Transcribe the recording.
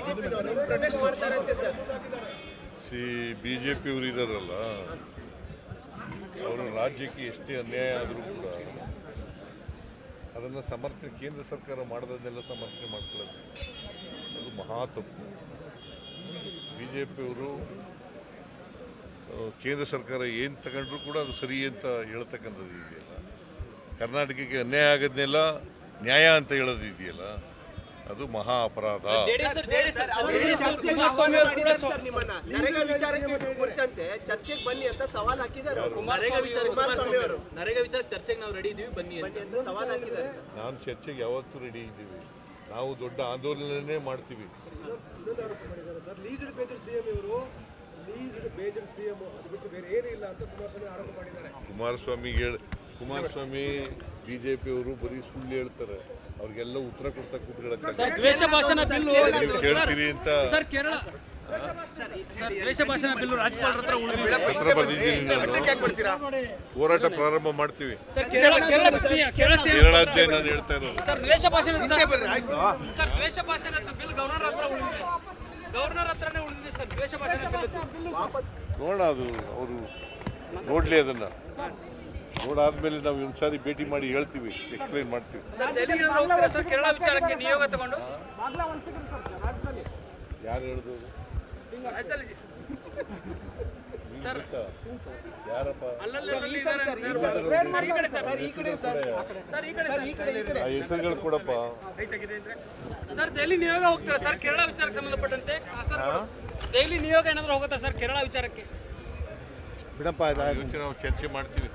ಬಿಜೆಪಿಯವರು ಪ್ರೊಟೆಸ್ಟ್ ಮಾಡ್ತಾರಂತೆ ಸರ್. ಬಿಜೆಪಿಯವರು ಇದಾರಲ್ಲ, ಅವರು ರಾಜ್ಯಕ್ಕೆ ಎಷ್ಟೇ ಅನ್ಯಾಯ ಆದರೂ ಕೂಡ ಅದನ್ನು ಸಮರ್ಥನೆ ಕೇಂದ್ರ ಸರ್ಕಾರ ಮಾಡೋದನ್ನೆಲ್ಲ ಸಮರ್ಥನೆ ಮಾಡ್ಕೊಳ್ಳೋದು ಅದು ಮಹಾ ತಪ್ಪು. ಬಿಜೆಪಿಯವರು ಕೇಂದ್ರ ಸರ್ಕಾರ ಏನು ತಗೊಂಡ್ರೂ ಕೂಡ ಅದು ಸರಿ ಅಂತ ಹೇಳ್ತಕ್ಕಂಥದ್ದು ಇದೆಯಲ್ಲ, ಕರ್ನಾಟಕಕ್ಕೆ ಅನ್ಯಾಯ ಆಗೋದನ್ನೆಲ್ಲ ನ್ಯಾಯ ಅಂತ ಹೇಳೋದು ಇದೆಯಲ್ಲ, ಅದು ಮಹಾ ಅಪರಾಧ. ಚರ್ಚೆಗೆ ಬನ್ನಿ ಅಂತ ಸವಾಲ್ ಹಾಕಿದ್ದಾರೆ. ನಾನು ಚರ್ಚೆಗೆ ಯಾವತ್ತೂ ರೆಡಿ ಇದ್ದೀವಿ. ನಾವು ದೊಡ್ಡ ಆಂದೋಲನನೇ ಮಾಡ್ತೀವಿ. ಕುಮಾರಸ್ವಾಮಿ ಬಿಜೆಪಿಯವರು ಬರೀ ಸುಳ್ಳು ಹೇಳ್ತಾರೆ. ಅವ್ರಿಗೆಲ್ಲ ಉತ್ತರ ಕೊಡ್ತಾ ಕೇಳ್ತೀರಿ ಅಂತ ಪತ್ರ ಬರೆದಿದ್ದೀನಿ. ನಾನು ಹೋರಾಟ ಪ್ರಾರಂಭ ಮಾಡ್ತೀವಿ. ಕೇರಳದ್ದೇ ನಾನು ಹೇಳ್ತಾ ಇರೋದು. ನೋಡೋಣ, ಅದು ಅವರು ನೋಡ್ಲಿ. ಅದನ್ನ ನೋಡಾದ್ಮೇಲೆ ನಾವು ಒಂದ್ಸಾರಿ ಭೇಟಿ ಮಾಡಿ ಹೇಳ್ತೀವಿ, ಎಕ್ಸ್ಪ್ಲೈನ್ ಮಾಡ್ತೀವಿ. ಯಾರು ಹೇಳಿದ್ರು? ಯಾರಪ್ಪ ಹೆಸರುಗಳು ಕೊಡಪ್ಪ. ಸರ್ ದೆಹಲಿ ನಿಯೋಗ ಹೋಗ್ತಾರೆ ಸರ್ ಕೇರಳ ವಿಚಾರಕ್ಕೆ ಸಂಬಂಧಪಟ್ಟಂತೆ. ದೆಹಲಿ ನಿಯೋಗ ಏನಾದರೂ ಹೋಗುತ್ತಾ ಸರ್ ಕೇರಳ ವಿಚಾರಕ್ಕೆ? ಬಿಡಪ್ಪ, ನಾವು ಚರ್ಚೆ ಮಾಡ್ತೀವಿ.